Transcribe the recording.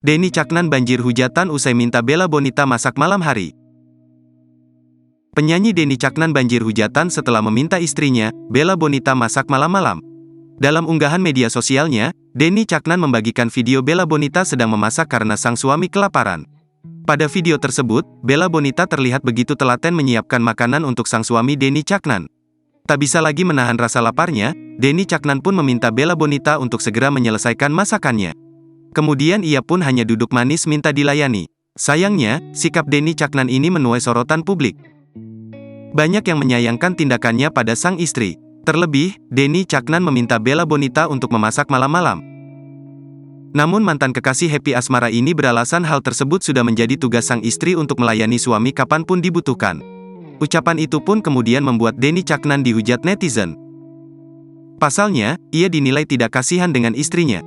Denny Caknan banjir hujatan usai minta Bella Bonita masak malam hari. Penyanyi Denny Caknan banjir hujatan setelah meminta istrinya, Bella Bonita, masak malam-malam. Dalam unggahan media sosialnya, Denny Caknan membagikan video Bella Bonita sedang memasak karena sang suami kelaparan. Pada video tersebut, Bella Bonita terlihat begitu telaten menyiapkan makanan untuk sang suami Denny Caknan. Tak bisa lagi menahan rasa laparnya, Denny Caknan pun meminta Bella Bonita untuk segera menyelesaikan masakannya. Kemudian ia pun hanya duduk manis minta dilayani. Sayangnya, sikap Denny Caknan ini menuai sorotan publik. Banyak yang menyayangkan tindakannya pada sang istri. Terlebih, Denny Caknan meminta Bella Bonita untuk memasak malam-malam. Namun mantan kekasih Happy Asmara ini beralasan hal tersebut sudah menjadi tugas sang istri untuk melayani suami kapanpun dibutuhkan. Ucapan itu pun kemudian membuat Denny Caknan dihujat netizen. Pasalnya, ia dinilai tidak kasihan dengan istrinya.